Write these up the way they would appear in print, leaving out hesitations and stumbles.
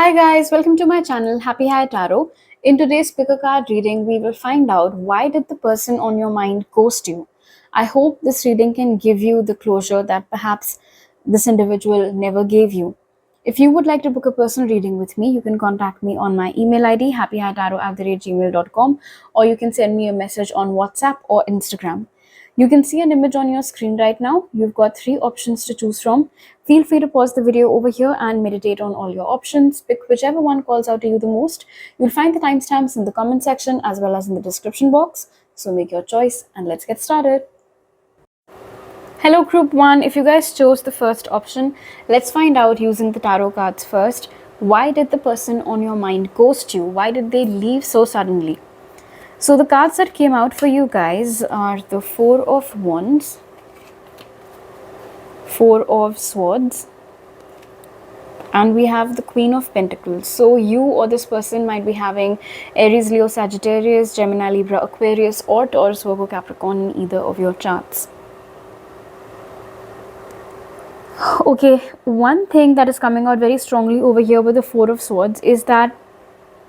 Hi guys, welcome to my channel Happy High Tarot. In today's pick a card reading, we will find out why did the person on your mind ghost you. I hope this reading can give you the closure that perhaps this individual never gave you. If you would like to book a personal reading with me, you can contact me on my email ID happyhightarot@gmail.com, or you can send me a message on WhatsApp or Instagram. You can see an image on your screen right now. You've got 3 options to choose from. Feel free to pause the video over here and meditate on all your options. Pick whichever one calls out to you the most. You'll find the timestamps in the comment section as well as in the description box. So make your choice and let's get started. Hello group 1, if you guys chose the first option, let's find out using the tarot cards first. Why did the person on your mind ghost you? Why did they leave so suddenly? So the cards that came out for you guys are the Four of Wands, Four of Swords, and we have the Queen of Pentacles. So you or this person might be having Aries, Leo, Sagittarius, Gemini, Libra, Aquarius, or Taurus, Virgo, Capricorn in either of your charts. Okay, one thing that is coming out very strongly over here with the Four of Swords is that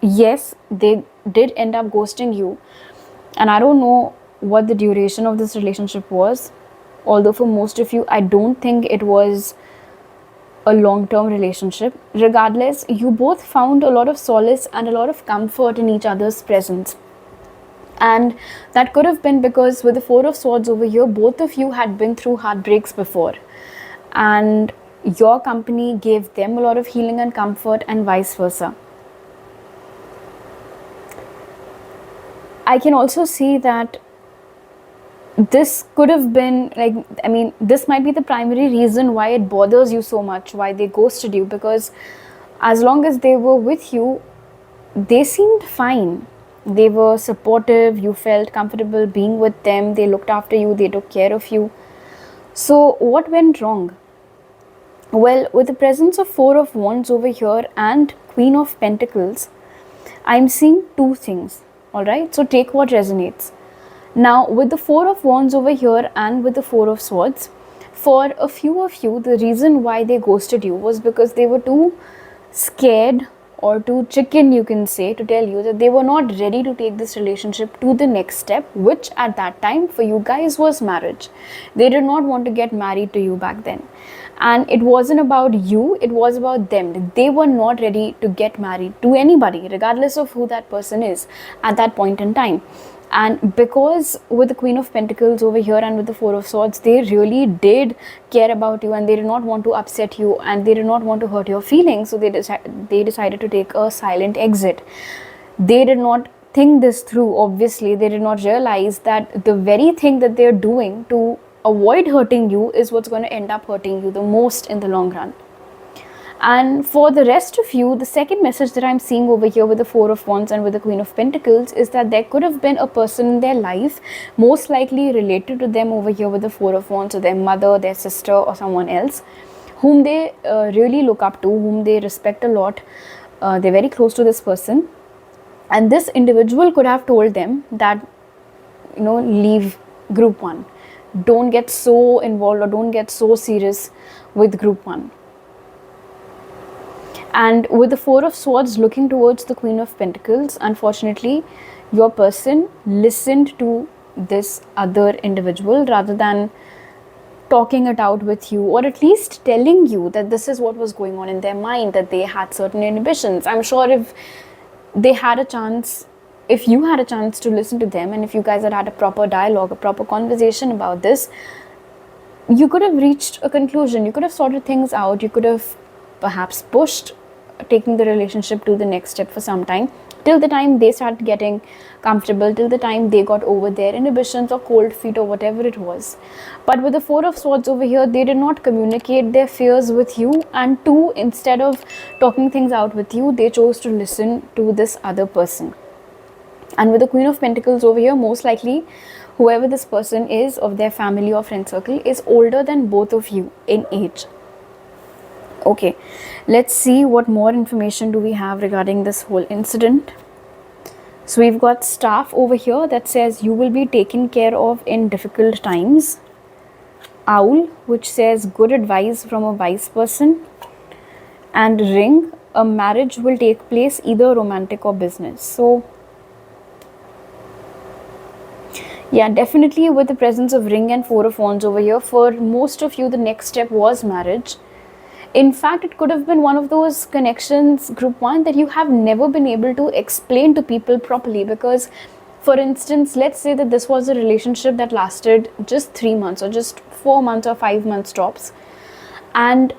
yes, they did end up ghosting you, and I don't know what the duration of this relationship was, although for most of you I don't think it was a long-term relationship. Regardless, you both found a lot of solace and a lot of comfort in each other's presence, and that could have been because with the Four of Swords over here, both of you had been through heartbreaks before, and your company gave them a lot of healing and comfort, and vice versa. I can also see that this could have been this might be the primary reason why it bothers you so much, why they ghosted you, because as long as they were with you, they seemed fine. They were supportive, you felt comfortable being with them, they looked after you, they took care of you. So what went wrong? Well, with the presence of Four of Wands over here and Queen of Pentacles, I'm seeing two things. Alright, so take what resonates. Now, with the Four of Wands over here and with the Four of Swords, for a few of you, the reason why they ghosted you was because they were too scared or too chicken, you can say, to tell you that they were not ready to take this relationship to the next step, which at that time for you guys was marriage. They did not want to get married to you back then. And it wasn't about you, it was about them. They were not ready to get married to anybody, regardless of who that person is at that point in time. And because with the Queen of Pentacles over here and with the Four of Swords, they really did care about you, and they did not want to upset you, and they did not want to hurt your feelings. So they decided to take a silent exit. They did not think this through. Obviously, they did not realize that the very thing that they're doing to avoid hurting you is what's going to end up hurting you the most in the long run. And for the rest of you, the second message that I'm seeing over here with the Four of Wands and with the Queen of Pentacles is that there could have been a person in their life, most likely related to them over here with the Four of Wands, or their mother, their sister, or someone else, whom they really look up to, whom they respect a lot. They're very close to this person. And this individual could have told them that, leave group 1. Don't get so involved or don't get so serious with group 1. And with the Four of Swords looking towards the Queen of Pentacles, unfortunately, your person listened to this other individual rather than talking it out with you, or at least telling you that this is what was going on in their mind, that they had certain inhibitions. I'm sure if you had a chance to listen to them, and if you guys had a proper dialogue, a proper conversation about this, you could have reached a conclusion. You could have sorted things out. You could have perhaps pushed taking the relationship to the next step for some time, till the time they started getting comfortable, till the time they got over their inhibitions or cold feet or whatever it was. But with the Four of Swords over here, they did not communicate their fears with you, and two, instead of talking things out with you, they chose to listen to this other person. And with the Queen of Pentacles over here, most likely whoever this person is, of their family or friend circle, is older than both of you in age. Okay, let's see what more information do we have regarding this whole incident. So we've got Staff over here that says you will be taken care of in difficult times. Owl, which says good advice from a wise person. And Ring, a marriage will take place, either romantic or business. So yeah, definitely with the presence of ring and four of wands over here, for most of you the next step was marriage. In fact, it could have been one of those connections, group one, that you have never been able to explain to people properly. Because for instance, let's say that this was a relationship that lasted just 3 months or just 4 months or 5 months tops, and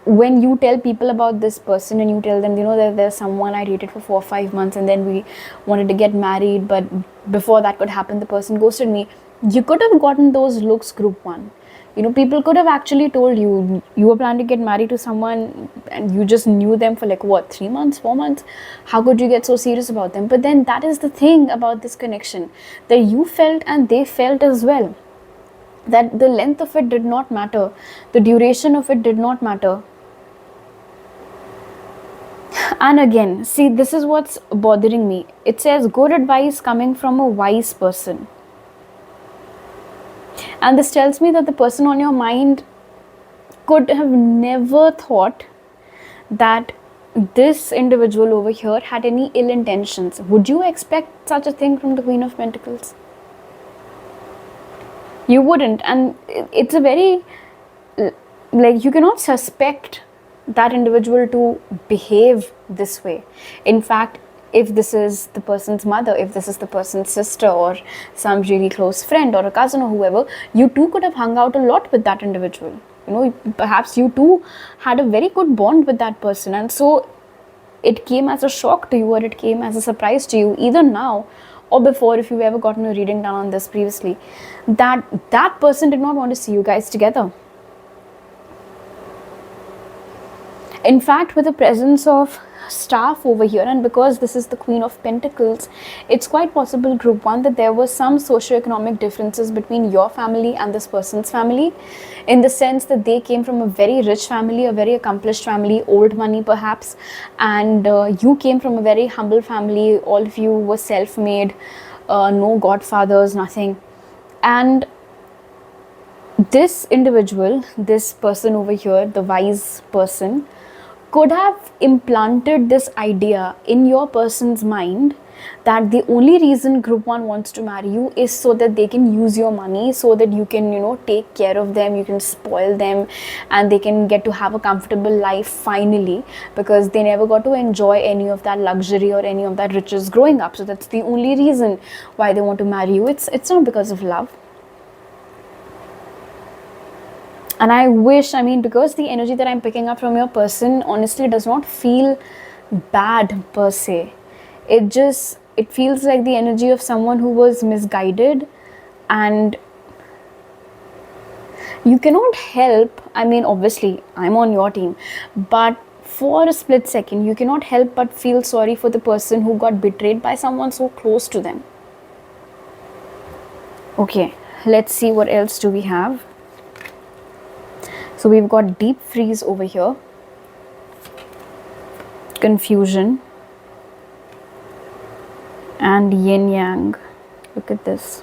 when you tell people about this person and you tell them, you know, that there's someone I dated for 4 or 5 months and then we wanted to get married, but before that could happen, the person ghosted me. You could have gotten those looks, group one. You know, people could have actually told you, you were planning to get married to someone and you just knew them for like what, 3 months, 4 months? How could you get so serious about them? But then that is the thing about this connection, that you felt and they felt as well. That the length of it did not matter, the duration of it did not matter. And again, see, this is what's bothering me. It says good advice coming from a wise person. And this tells me that the person on your mind could have never thought that this individual over here had any ill intentions. Would you expect such a thing from the Queen of Pentacles? You wouldn't. And it's a very, like, you cannot suspect that individual to behave this way. In fact, if this is the person's mother, if this is the person's sister or some really close friend or a cousin or whoever, you too could have hung out a lot with that individual. You know, perhaps you too had a very good bond with that person, and so it came as a shock to you, or it came as a surprise to you, either now or before, if you've ever gotten a reading done on this previously, that that person did not want to see you guys together. In fact, with the presence of staff over here, and because this is the Queen of Pentacles, it's quite possible, group one, that there was some socioeconomic differences between your family and this person's family, in the sense that they came from a very rich family, a very accomplished family, old money perhaps, and you came from a very humble family. All of you were self-made, no godfathers, nothing. And this individual, this person over here, the wise person, could have implanted this idea in your person's mind that the only reason group one wants to marry you is so that they can use your money, so that you can, you know, take care of them, you can spoil them, and they can get to have a comfortable life finally, because they never got to enjoy any of that luxury or any of that riches growing up. So that's the only reason why they want to marry you. It's not because of love. And I wish, I mean, because the energy that I'm picking up from your person honestly does not feel bad per se. It feels like the energy of someone who was misguided, and you cannot help, I mean, obviously I'm on your team, but for a split second you cannot help but feel sorry for the person who got betrayed by someone so close to them. Okay, let's see what else do we have. So we've got deep freeze over here, confusion, and yin yang. Look at this.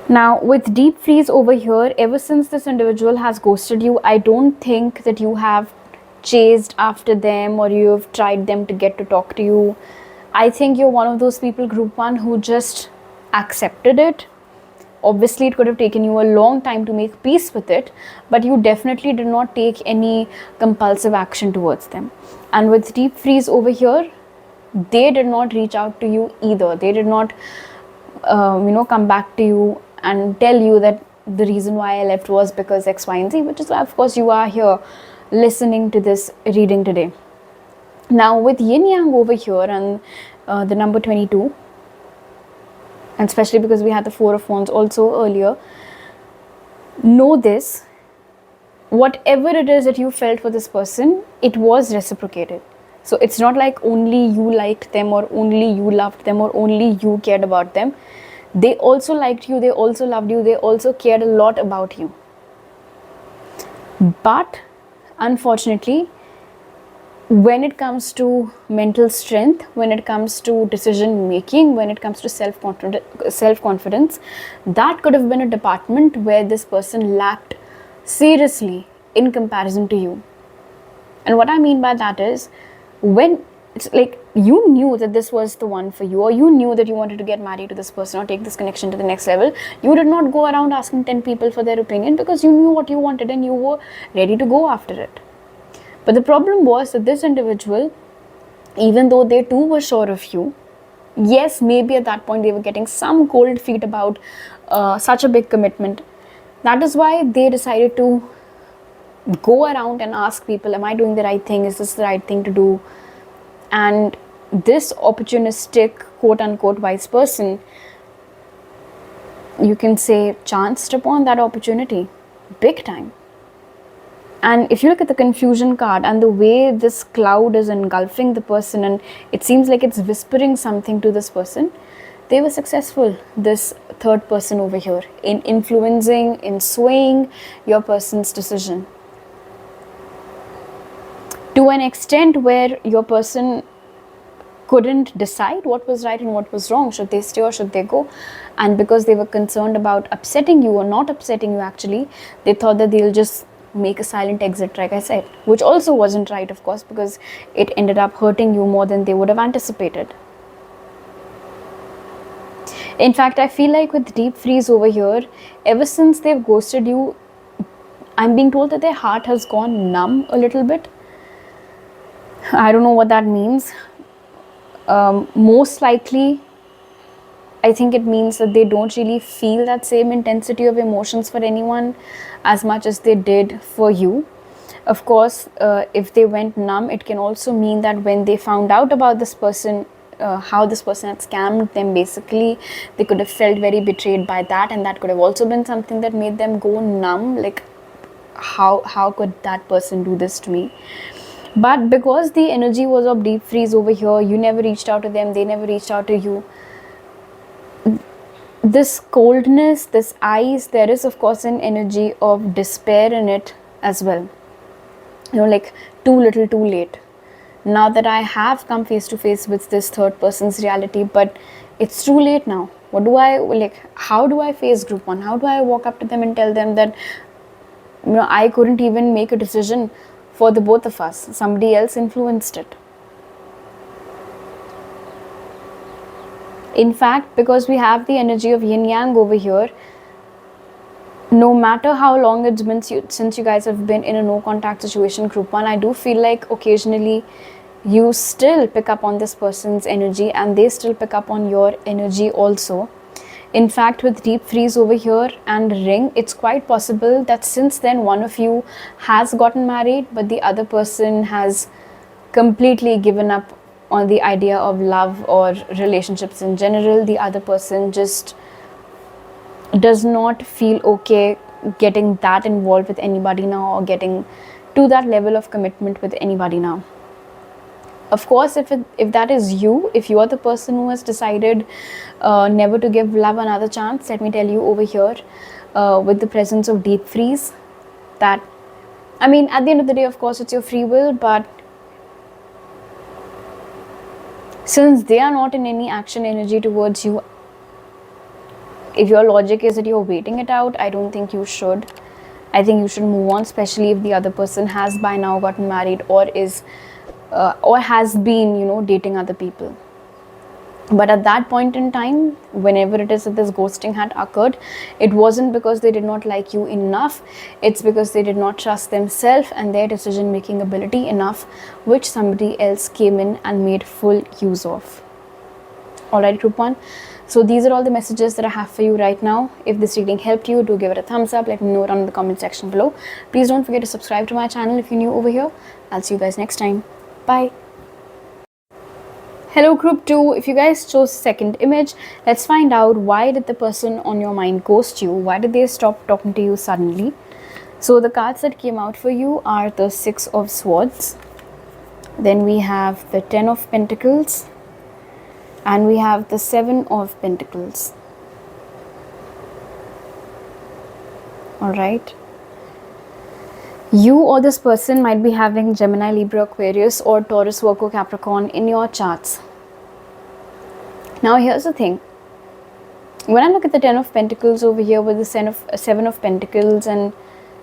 Now with deep freeze over here, ever since this individual has ghosted you, I don't think that you have chased after them or you have tried them to get to talk to you. I think you're one of those people, group one, who just accepted it. Obviously, it could have taken you a long time to make peace with it, but you definitely did not take any compulsive action towards them. And with deep freeze over here, they did not reach out to you either. They did not, come back to you and tell you that the reason why I left was because X, Y, and Z, which is why, of course, you are here listening to this reading today. Now, with yin yang over here and the number 22, and especially because we had the Four of Wands also earlier, know this, whatever it is that you felt for this person, it was reciprocated. So it's not like only you liked them or only you loved them or only you cared about them. They also liked you, they also loved you, they also cared a lot about you. But unfortunately, when it comes to mental strength, when it comes to decision making, when it comes to self-confidence, that could have been a department where this person lacked seriously in comparison to you. And what I mean by that is, when it's like you knew that this was the one for you, or you knew that you wanted to get married to this person or take this connection to the next level, you did not go around asking 10 people for their opinion, because you knew what you wanted and you were ready to go after it. But the problem was that this individual, even though they too were sure of you, yes, maybe at that point they were getting some cold feet about such a big commitment. That is why they decided to go around and ask people, am I doing the right thing? Is this the right thing to do? And this opportunistic, quote unquote, wise person, you can say, chanced upon that opportunity big time. And if you look at the confusion card and the way this cloud is engulfing the person, and it seems like it's whispering something to this person, they were successful, this third person over here, in influencing, in swaying your person's decision. To an extent where your person couldn't decide what was right and what was wrong. Should they stay or should they go? And because they were concerned about upsetting you or not upsetting you actually, they thought that they'll just make a silent exit, like I said, which also wasn't right, of course, because it ended up hurting you more than they would have anticipated. In fact, I feel like with Deep Freeze over here, ever since they've ghosted you, I'm being told that their heart has gone numb a little bit. I don't know what that means. Most likely, I think it means that they don't really feel that same intensity of emotions for anyone as much as they did for you. Of course, if they went numb, it can also mean that when they found out about this person, how this person had scammed them, basically, they could have felt very betrayed by that, and that could have also been something that made them go numb, like how could that person do this to me? But because the energy was of Deep Freeze over here, you never reached out to them, they never reached out to you. This coldness, this ice, there is of course an energy of despair in it as well. You know, like too little, too late. Now that I have come face to face with this third person's reality, but it's too late now. What do I, like, how do I face group one? How do I walk up to them and tell them that, you know, I couldn't even make a decision for the both of us. Somebody else influenced it. In fact, because we have the energy of yin yang over here, no matter how long it's been since you guys have been in a no contact situation, group one, I do feel like occasionally you still pick up on this person's energy and they still pick up on your energy also. In fact, with Deep Freeze over here and Ring, it's quite possible that since then one of you has gotten married, but the other person has completely given up on the idea of love or relationships in general. The other person just does not feel okay getting that involved with anybody now, or getting to that level of commitment with anybody now. Of course, if that is you, if you are the person who has decided never to give love another chance, let me tell you over here, with the presence of Deep Freeze, that, I mean, at the end of the day, of course, it's your free will, but since they are not in any action energy towards you, if your logic is that you're waiting it out, I don't think you should. I think you should move on, especially if the other person has by now gotten married or is or has been, you know, dating other people. But at that point in time, whenever it is that this ghosting had occurred, it wasn't because they did not like you enough, it's because they did not trust themselves and their decision making ability enough, which somebody else came in and made full use of. Alright, group one. So these are all the messages that I have for you right now. If this reading helped you, do give it a thumbs up. Let me know down in the comment section below. Please don't forget to subscribe to my channel if you're new over here. I'll see you guys next time. Bye. Hello group 2, if you guys chose second image, let's find out why did the person on your mind ghost you? Why did they stop talking to you suddenly? So the cards that came out for you are the Six of Swords, then we have the Ten of Pentacles, and we have the Seven of Pentacles. Alright. You or this person might be having Gemini, Libra, Aquarius or Taurus, Virgo, Capricorn in your charts. Now here's the thing. When I look at the Ten of Pentacles over here with the Seven of Pentacles and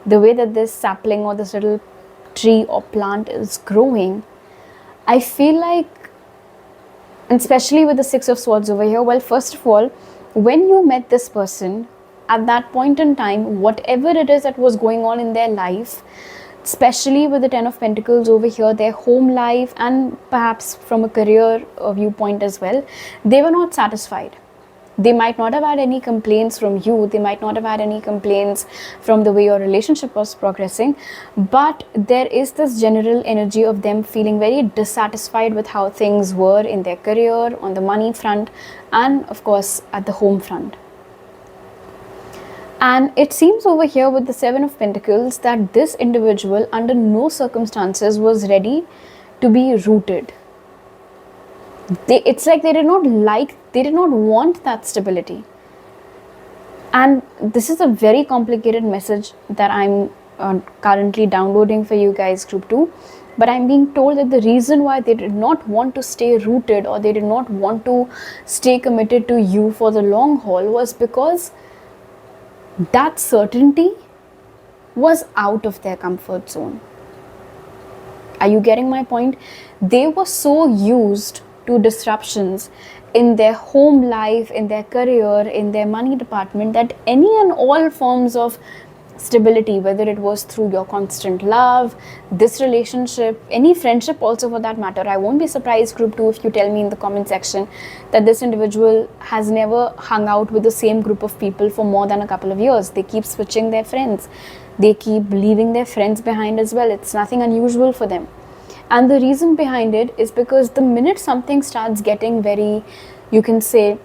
the way that this sapling or this little tree or plant is growing, I feel like, and especially with the Six of Swords over here, well, first of all, when you met this person, at that point in time, whatever it is that was going on in their life, especially with the Ten of Pentacles over here, their home life and perhaps from a career viewpoint as well, they were not satisfied. They might not have had any complaints from you, they might not have had any complaints from the way your relationship was progressing, but there is this general energy of them feeling very dissatisfied with how things were in their career, on the money front, and of course at the home front. And it seems over here with the Seven of Pentacles that this individual under no circumstances was ready to be rooted. It's like they did not want that stability. And this is a very complicated message that I'm currently downloading for you guys, group 2. But I'm being told that the reason why they did not want to stay rooted, or they did not want to stay committed to you for the long haul, was because that certainty was out of their comfort zone. Are you getting my point? They were so used to disruptions in their home life, in their career, in their money department, that any and all forms of stability, whether it was through your constant love, this relationship, any friendship also for that matter. I won't be surprised, group 2, if you tell me in the comment section that this individual has never hung out with the same group of people for more than a couple of years. They keep switching their friends. They keep leaving their friends behind as well. It's nothing unusual for them. And the reason behind it is because the minute something starts getting very, you can say,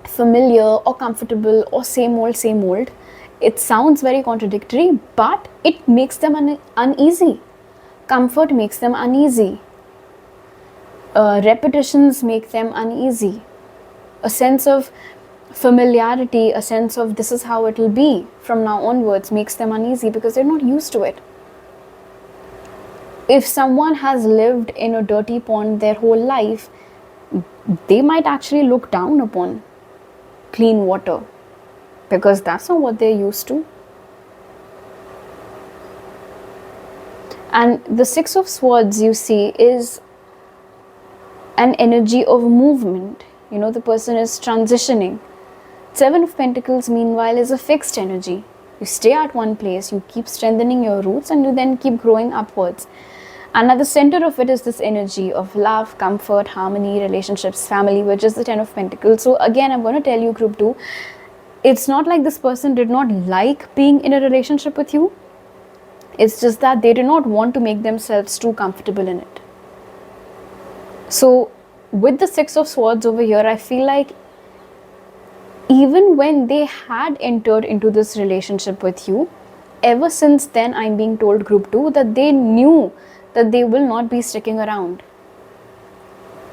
familiar or comfortable or same old, it sounds very contradictory, but it makes them uneasy. Comfort makes them uneasy. Repetitions make them uneasy. A sense of familiarity, a sense of this is how it will be from now onwards, makes them uneasy because they're not used to it. If someone has lived in a dirty pond their whole life, they might actually look down upon clean water, because that's not what they're used to. And the Six of Swords, you see, is an energy of movement. You know, the person is transitioning. Seven of Pentacles, meanwhile, is a fixed energy. You stay at one place, you keep strengthening your roots, and you then keep growing upwards. And at the center of it is this energy of love, comfort, harmony, relationships, family, which is the Ten of Pentacles. So again, I'm going to tell you, group 2, it's not like this person did not like being in a relationship with you. It's just that they did not want to make themselves too comfortable in it. So with the Six of Swords over here, I feel like even when they had entered into this relationship with you, ever since then, I'm being told, group 2, that they knew that they will not be sticking around.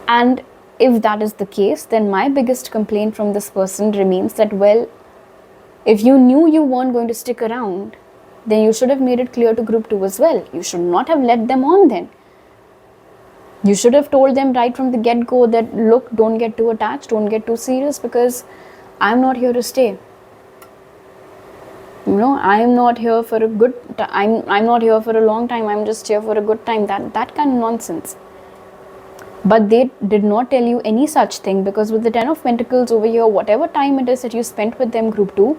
And if that is the case, then my biggest complaint from this person remains that, well, if you knew you weren't going to stick around, then you should have made it clear to group 2 as well. You should not have led them on then. You should have told them right from the get-go that, look, don't get too attached, don't get too serious, because I'm not here to stay. You know, I'm not here for a good time. I'm not here for a long time. I'm just here for a good time. That kind of nonsense. But they did not tell you any such thing, because with the Ten of Pentacles over here, whatever time it is that you spent with them, group 2,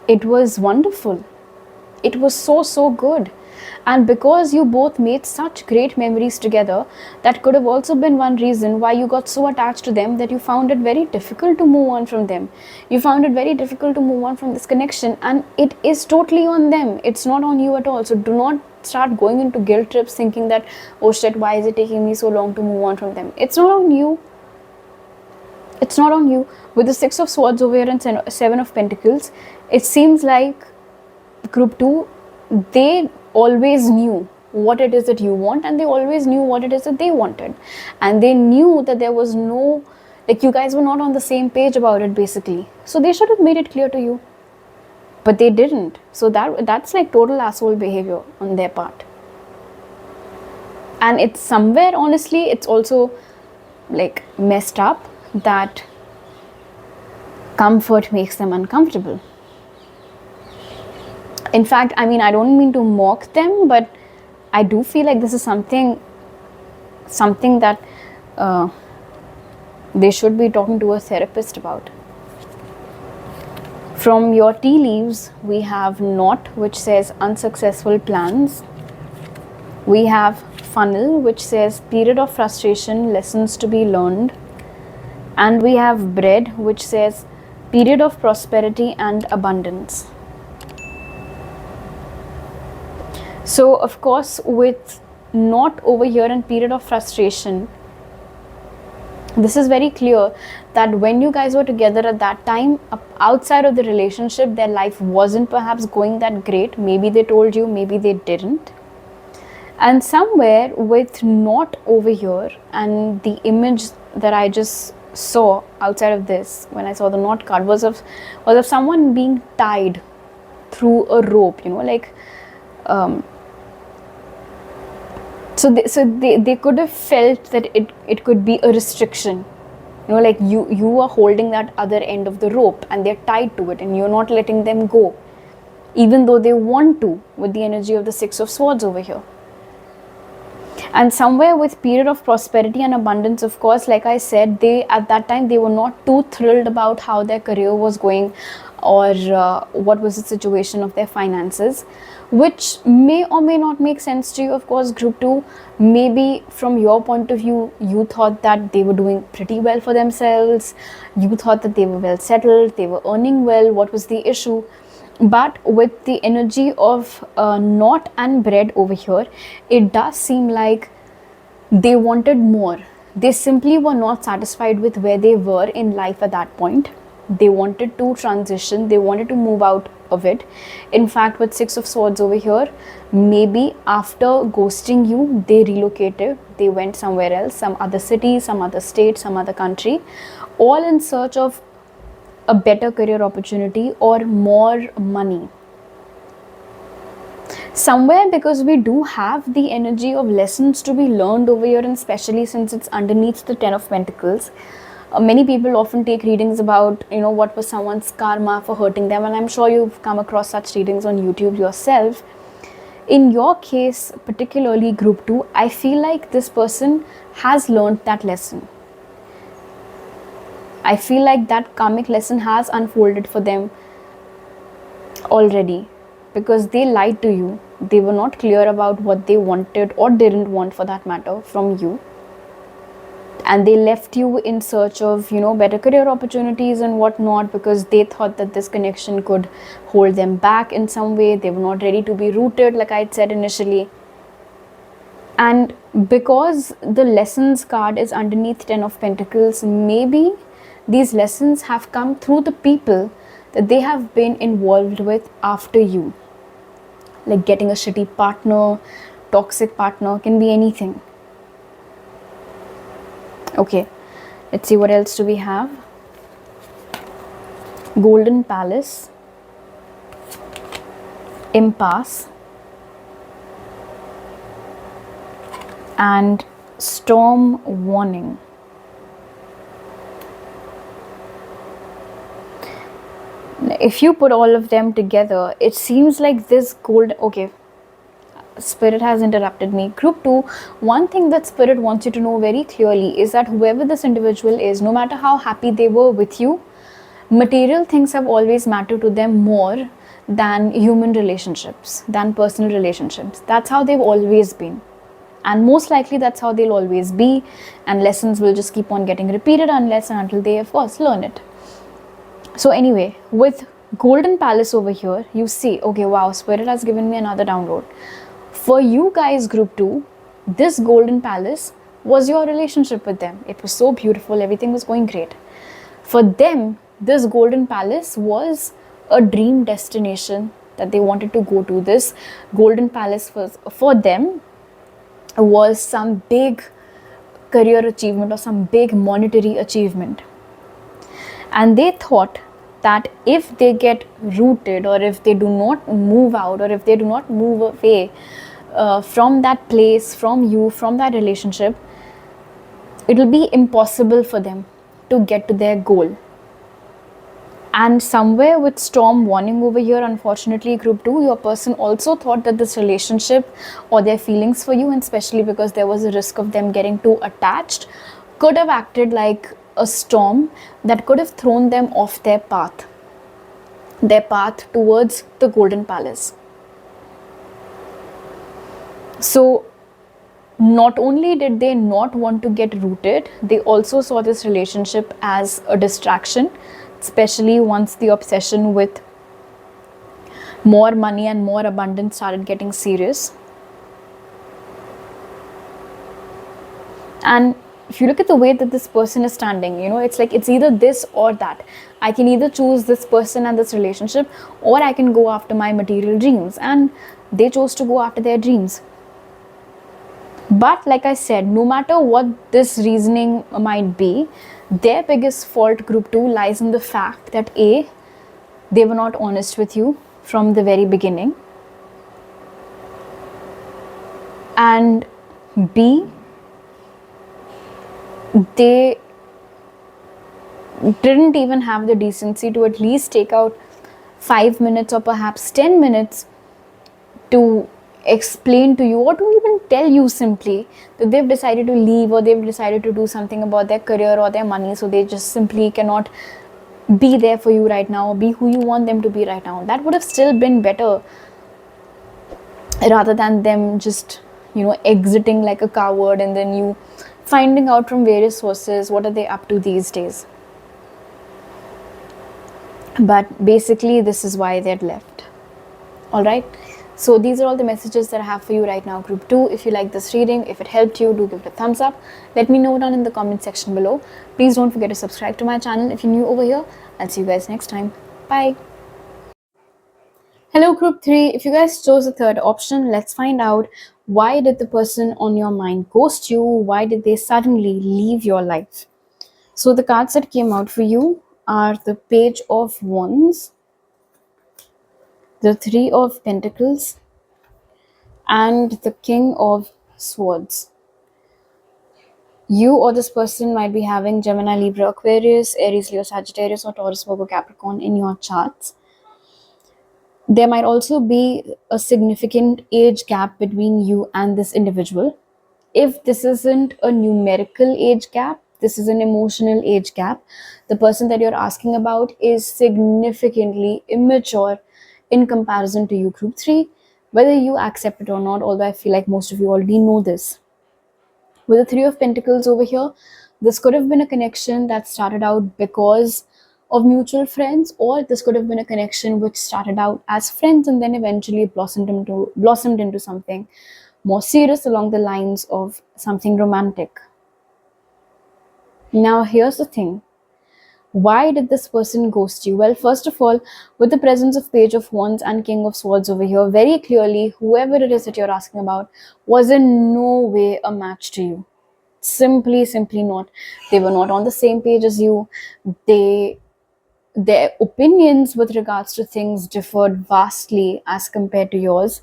it was wonderful. It was so good. And because you both made such great memories together, that could have also been one reason why you got so attached to them that you found it very difficult to move on from them. You found it very difficult to move on from this connection, and it is totally on them. It's not on you at all. So do not start going into guilt trips thinking that, oh shit, why is it taking me so long to move on from them? It's not on you. It's not on you. With the Six of Swords over here and Seven of Pentacles, it seems like group 2, they always knew what it is that you want, and they always knew what it is that they wanted, and they knew that there was no, like, you guys were not on the same page about it basically. So they should have made it clear to you, but they didn't. So that's like total asshole behavior on their part. And it's somewhere, honestly, it's also like messed up that comfort makes them uncomfortable. In fact, I mean, I don't mean to mock them, but I do feel like this is something that they should be talking to a therapist about. From your tea leaves, we have knot, which says unsuccessful plans. We have funnel, which says period of frustration, lessons to be learned. And we have bread, which says period of prosperity and abundance. So of course, with knot over here and period of frustration, this is very clear that when you guys were together at that time, outside of the relationship, their life wasn't perhaps going that great. Maybe they told you, maybe they didn't. And somewhere with knot over here, and the image that I just saw outside of this, when I saw the knot card, was of someone being tied through a rope, like so they could have felt that it could be a restriction, like you are holding that other end of the rope and they're tied to it and you're not letting them go, even though they want to, with the energy of the Six of Swords over here. And somewhere with period of prosperity and abundance, of course, like I said, they at that time they were not too thrilled about how their career was going, or what was the situation of their finances, which may or may not make sense to you. Of course, group 2, maybe from your point of view, you thought that they were doing pretty well for themselves, you thought that they were well settled, they were earning well. What was the issue? But with the energy of knot and bread over here, it does seem like they wanted more. They simply were not satisfied with where they were in life at that point. They wanted to transition, they wanted to move out of it. In fact, with Six of Swords over here, maybe after ghosting you, they relocated, they went somewhere else, some other city, some other state, some other country, all in search of a better career opportunity or more money. Somewhere, because we do have the energy of lessons to be learned over here, and especially since it's underneath the Ten of Pentacles, many people often take readings about, what was someone's karma for hurting them, and I'm sure you've come across such readings on YouTube yourself. In your case, particularly group 2, I feel like this person has learned that lesson. I feel like that karmic lesson has unfolded for them already, because they lied to you. They were not clear about what they wanted or didn't want, for that matter, from you. And they left you in search of, better career opportunities and whatnot, because they thought that this connection could hold them back in some way. They were not ready to be rooted, like I said initially. And because the lessons card is underneath Ten of Pentacles, maybe these lessons have come through the people that they have been involved with after you. Like getting a shitty partner, toxic partner, can be anything. Okay, let's see what else do we have. Golden Palace, Impasse, and Storm Warning. If you put all of them together, it seems like this okay, Spirit has interrupted me. Group 2, one thing that Spirit wants you to know very clearly is that whoever this individual is, no matter how happy they were with you, material things have always mattered to them more than human relationships, than personal relationships. That's how they've always been. And most likely that's how they'll always be. And lessons will just keep on getting repeated unless and until they, of course, learn it. So anyway, with Golden Palace over here, you see, okay, wow, Spirit has given me another download. For you guys, group 2, this Golden Palace was your relationship with them. It was so beautiful, everything was going great. For them, this Golden Palace was a dream destination that they wanted to go to. This Golden Palace was, for them, was some big career achievement or some big monetary achievement. And they thought that if they get rooted, or if they do not move out, or if they do not move away from that place, from you, from that relationship, it will be impossible for them to get to their goal. And somewhere with storm warning over here, unfortunately, group 2, your person also thought that this relationship or their feelings for you, and especially because there was a risk of them getting too attached, could have acted like a storm that could have thrown them off their path towards the golden palace. So not only did they not want to get rooted, they also saw this relationship as a distraction, especially once the obsession with more money and more abundance started getting serious. And if you look at the way that this person is standing, it's like it's either this or that. I can either choose this person and this relationship, or I can go after my material dreams. And they chose to go after their dreams. But like I said, no matter what this reasoning might be, their biggest fault, group 2, lies in the fact that A, they were not honest with you from the very beginning, and B, they didn't even have the decency to at least take out 5 minutes or perhaps 10 minutes to explain to you, or to even tell you simply that they've decided to leave, or they've decided to do something about their career or their money, so they just simply cannot be there for you right now, or be who you want them to be right now. That would have still been better, rather than them just exiting like a coward, and then you finding out from various sources what are they up to these days. But basically this is why they'd left. All right, so these are all the messages that I have for you right now, group 2. If you like this reading, if it helped you, do give it a thumbs up. Let me know down in the comment section below. Please don't forget to subscribe to my channel if you're new over here. I'll see you guys next time. Bye. Hello group 3, if you guys chose the third option, let's find out, why did the person on your mind ghost you? Why did they suddenly leave your life? So the cards that came out for you are the Page of Wands, the Three of Pentacles, and the King of Swords. You or this person might be having Gemini, Libra, Aquarius, Aries, Leo, Sagittarius, or Taurus, Virgo, Capricorn in your charts. There might also be a significant age gap between you and this individual. If this isn't a numerical age gap, this is an emotional age gap. The person that you're asking about is significantly immature in comparison to you, group 3, whether you accept it or not, although I feel like most of you already know this. With the Three of Pentacles over here, this could have been a connection that started out because of mutual friends, or this could have been a connection which started out as friends and then eventually blossomed into something more serious along the lines of something romantic. Now here's the thing. Why did this person ghost you? Well, first of all, with the presence of Page of Wands and King of Swords over here, very clearly, whoever it is that you're asking about was in no way a match to you. Simply not. They were not on the same page as you. Their opinions with regards to things differed vastly as compared to yours.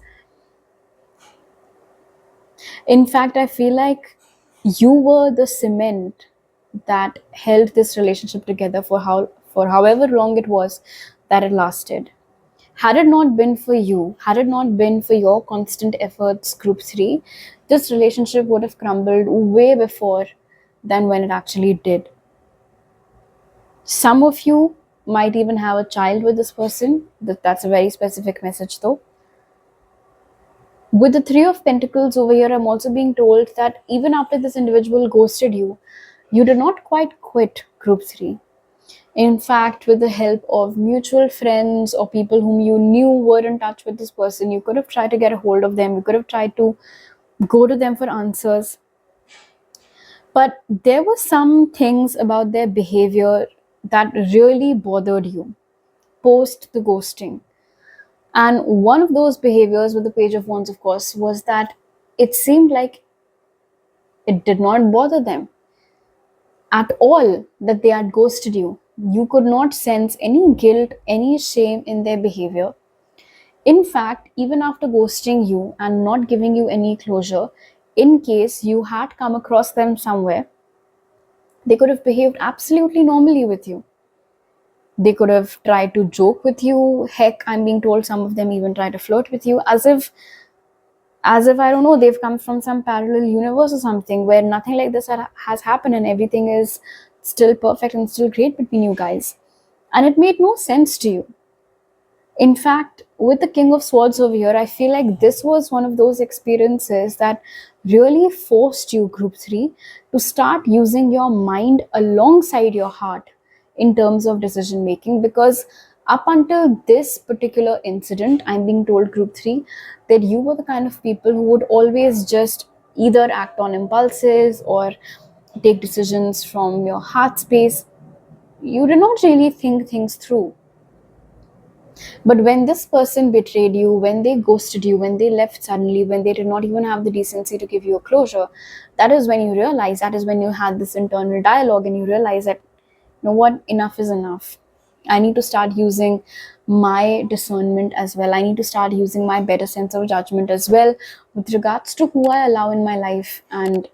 In fact, I feel like you were the cement that held this relationship together for however long it was that it lasted. Had it not been for you, had it not been for your constant efforts, group 3, this relationship would have crumbled way before than when it actually did. Some of you might even have a child with this person. That's a very specific message though. With the Three of Pentacles over here, I'm also being told that even after this individual ghosted you, you did not quite quit, group 3. In fact, with the help of mutual friends or people whom you knew were in touch with this person, you could have tried to get a hold of them. You could have tried to go to them for answers. But there were some things about their behavior that really bothered you post the ghosting. And one of those behaviors with the Page of Wands, of course, was that it seemed like it did not bother them at all that they had ghosted you. You could not sense any guilt, any shame in their behavior. In fact, even after ghosting you and not giving you any closure, in case you had come across them somewhere, they could have behaved absolutely normally with you. They could have tried to joke with you. Heck, I'm being told some of them even try to flirt with you, as if I don't know, they've come from some parallel universe or something where nothing like this has happened and everything is still perfect and still great between you guys. And it made no sense to you. In fact, with the King of Swords over here, I feel like this was one of those experiences that really forced you, Group 3, to start using your mind alongside your heart in terms of decision making. Because up until this particular incident, I'm being told, Group 3, that you were the kind of people who would always just either act on impulses or take decisions from your heart space. You did not really think things through. But when this person betrayed you, when they ghosted you, when they left suddenly, when they did not even have the decency to give you a closure, that is when you realize, that is when you had this internal dialogue and you realize that, you know what, enough is enough. I need to start using my discernment as well. I need to start using my better sense of judgment as well with regards to who I allow in my life and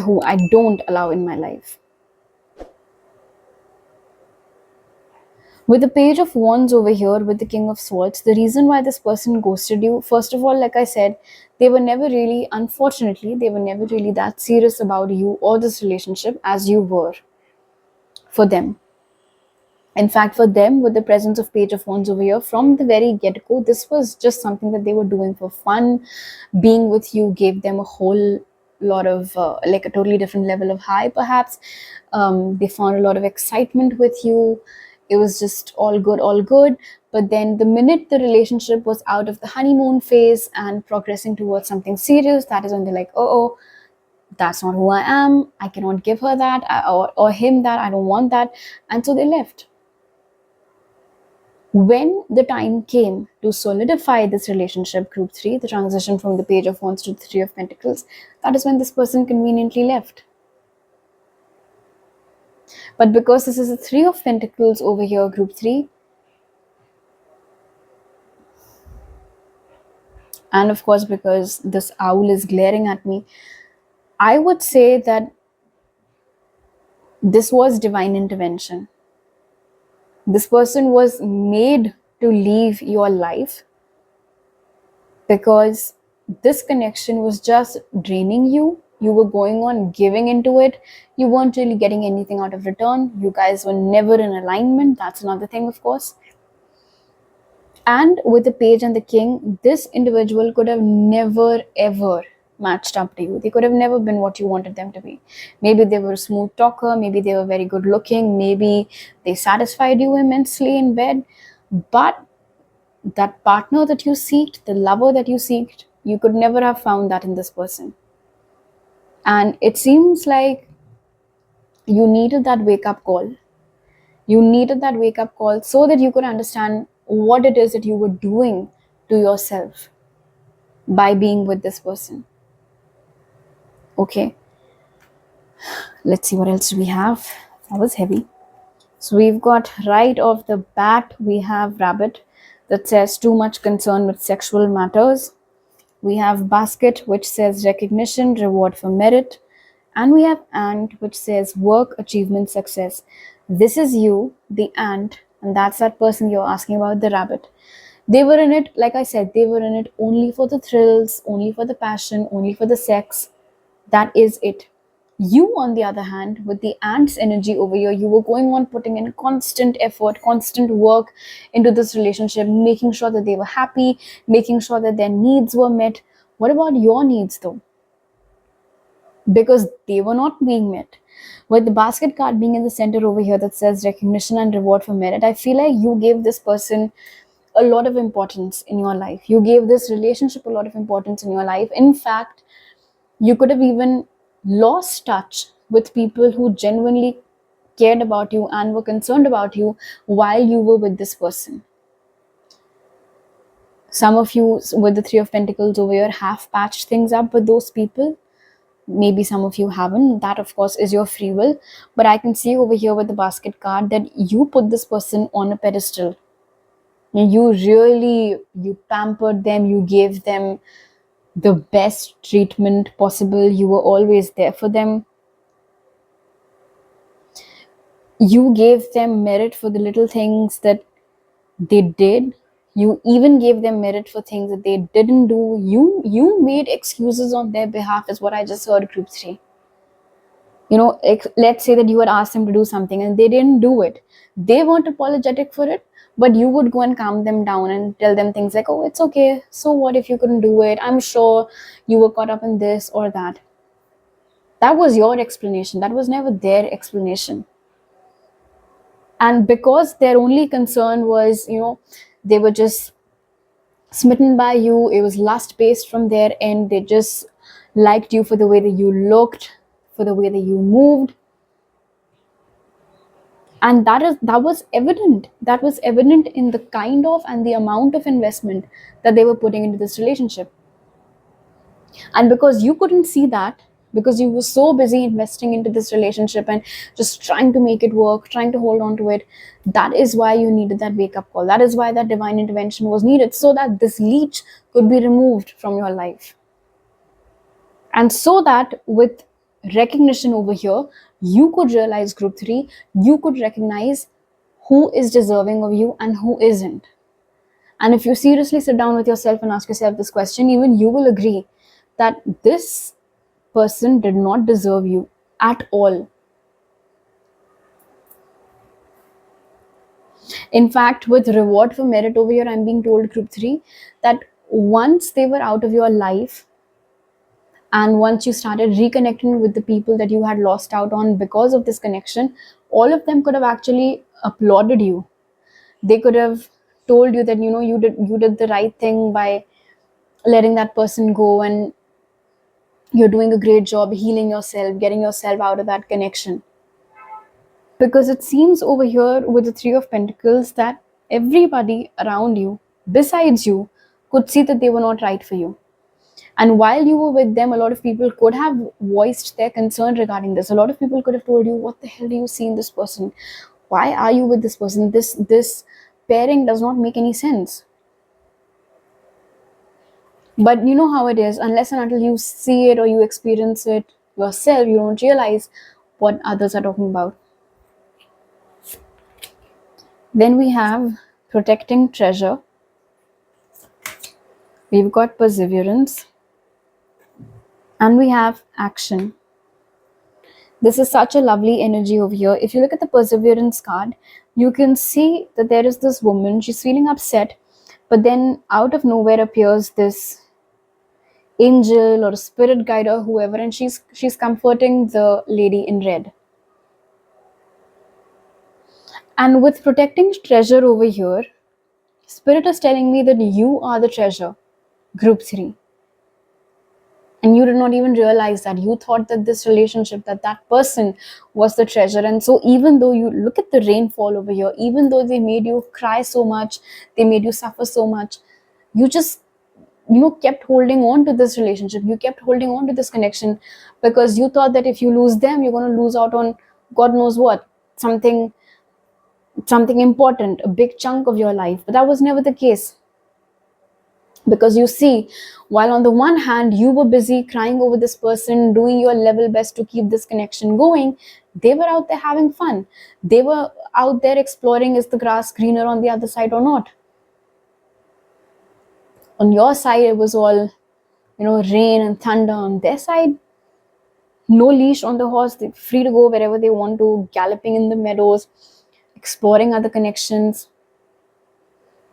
who I don't allow in my life. With the Page of Wands over here, with the King of Swords, the reason why this person ghosted you, first of all, like I said, they were never really, unfortunately, they were never really that serious about you or this relationship as you were for them. In fact, for them, with the presence of Page of Wands over here, from the very get-go, this was just something that they were doing for fun. Being with you gave them a whole lot of, like a totally different level of high, perhaps. They found a lot of excitement with you. It was just all good, all good. But then the minute the relationship was out of the honeymoon phase and progressing towards something serious, that is when they're like, oh, that's not who I am. I cannot give her that, or him that. I don't want that. And so they left. When the time came to solidify this relationship, Group 3, the transition from the Page of Wands to the Three of Pentacles, that is when this person conveniently left. But because this is a Three of Pentacles over here, Group 3, and of course because this owl is glaring at me, I would say that this was divine intervention. This person was made to leave your life because this connection was just draining you. You were going on giving into it. You weren't really getting anything out of return. You guys were never in alignment. That's another thing, of course. And with the Page and the King, this individual could have never ever matched up to you. They could have never been what you wanted them to be. Maybe they were a smooth talker. Maybe they were very good looking. Maybe they satisfied you immensely in bed. But that partner that you seeked, the lover that you seeked, you could never have found that in this person. And it seems like you needed that wake-up call. You needed that wake-up call so that you could understand what it is that you were doing to yourself by being with this person. Okay, let's see what else do we have. That was heavy. So we've got right off the bat, we have Rabbit that says too much concern with sexual matters. We have Basket, which says recognition, reward for merit. And we have Ant, which says work, achievement, success. This is you, the ant, and that's that person you're asking about, the rabbit. They were in it, like I said, they were in it only for the thrills, only for the passion, only for the sex. That is it. You, on the other hand, with the ant's energy over here, you were going on putting in constant effort, constant work into this relationship, making sure that they were happy, making sure that their needs were met. What about your needs though? Because they were not being met. With the Basket card being in the center over here that says recognition and reward for merit, I feel like you gave this person a lot of importance in your life. You gave this relationship a lot of importance in your life. In fact, you could have even lost touch with people who genuinely cared about you and were concerned about you while you were with this person. Some of you with the Three of Pentacles over here have patched things up with those people. Maybe some of you haven't. That, of course, is your free will. But I can see over here with the Basket card that you put this person on a pedestal. You pampered them. You gave them the best treatment possible. You were always there for them. You gave them merit for the little things that they did. You even gave them merit for things that they didn't do. You made excuses on their behalf, is what I just heard, group 3. Let's say that you had asked them to do something and they didn't do it. They weren't apologetic for it, but you would go and calm them down and tell them things like, oh, it's okay, so what if you couldn't do it, I'm sure you were caught up in this or that. That was your explanation, that was never their explanation. And because their only concern was, they were just smitten by you, it was lust based from their end, they just liked you for the way that you looked, for the way that you moved. And that was evident in the kind of and the amount of investment that they were putting into this relationship. And because you couldn't see that, because you were so busy investing into this relationship and just trying to make it work, trying to hold on to it, that is why you needed that wake up call. That is why that divine intervention was needed, so that this leech could be removed from your life. And so that with recognition over here, you could realize, group 3, you could recognize who is deserving of you and who isn't. And if you seriously sit down with yourself and ask yourself this question, even you will agree that this person did not deserve you at all. In fact, with reward for merit over here, I'm being told, group 3, that once they were out of your life, and once you started reconnecting with the people that you had lost out on because of this connection, all of them could have actually applauded you. They could have told you that, you did the right thing by letting that person go, and you're doing a great job healing yourself, getting yourself out of that connection. Because it seems over here with the 3 of Pentacles that everybody around you, besides you, could see that they were not right for you. And while you were with them, a lot of people could have voiced their concern regarding this. A lot of people could have told you, what the hell do you see in this person? Why are you with this person? This pairing does not make any sense. But you know how it is, unless and until you see it or you experience it yourself, you don't realize what others are talking about. Then we have protecting treasure. We've got perseverance. And we have action. This is such a lovely energy over here. If you look at the perseverance card, you can see that there is this woman, she's feeling upset, but then out of nowhere appears this angel or a spirit guide or whoever, and she's comforting the lady in red. And with protecting treasure over here, spirit is telling me that you are the treasure, group 3. And you did not even realize that. You thought that this relationship, that person was the treasure. And so even though you look at the rainfall over here, even though they made you cry so much, they made you suffer so much, you just kept holding on to this relationship, you kept holding on to this connection, because you thought that if you lose them, you're going to lose out on god knows what, something important, a big chunk of your life. But that was never the case. Because you see, while on the one hand you were busy crying over this person, doing your level best to keep this connection going, they were out there having fun. They were out there exploring, is the grass greener on the other side or not. On your side it was all rain and thunder. On their side, no leash on the horse, they're free to go wherever they want to, galloping in the meadows, exploring other connections,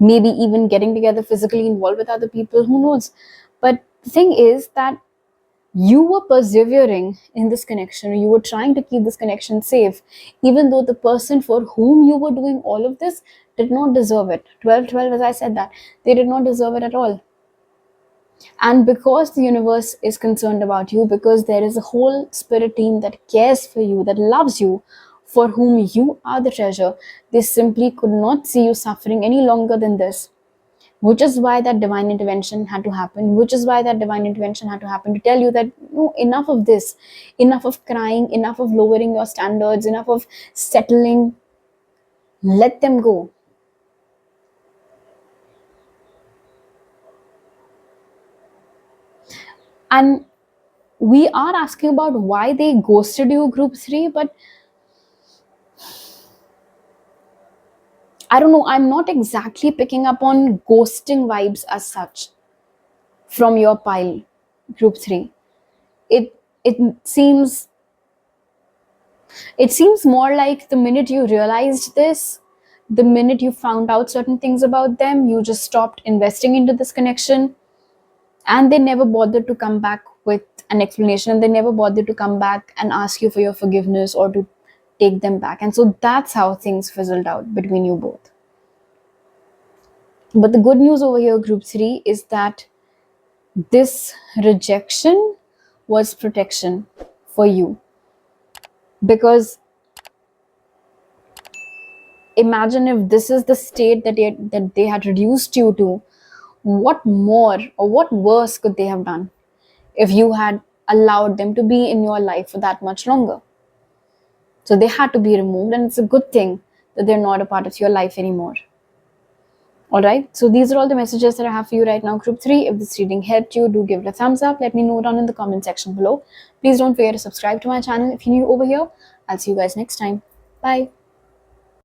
maybe even getting together, physically involved with other people, who knows. But the thing is that you were persevering in this connection, you were trying to keep this connection safe, even though the person for whom you were doing all of this did not deserve it. 12, as I said, that they did not deserve it at all. And because the universe is concerned about you, because there is a whole spirit team that cares for you, that loves you, for whom you are the treasure, they simply could not see you suffering any longer than this. Which is why that divine intervention had to happen. Which is why that divine intervention had to happen, to tell you that enough of this, enough of crying, enough of lowering your standards, enough of settling. Let them go. And we are asking about why they ghosted you, group 3, but I don't know, I'm not exactly picking up on ghosting vibes as such from your pile, group 3. It seems more like the minute you realized this, the minute you found out certain things about them, you just stopped investing into this connection, and they never bothered to come back with an explanation, and they never bothered to come back and ask you for your forgiveness or to take them back. And so that's how things fizzled out between you both. But the good news over here, group 3, is that this rejection was protection for you. Because imagine if this is the state that they had reduced you to, what more or what worse could they have done if you had allowed them to be in your life for that much longer? So they had to be removed, and it's a good thing that they're not a part of your life anymore. Alright, so these are all the messages that I have for you right now, group 3. If this reading helped you, do give it a thumbs up. Let me know down in the comment section below. Please don't forget to subscribe to my channel if you're new over here. I'll see you guys next time. Bye.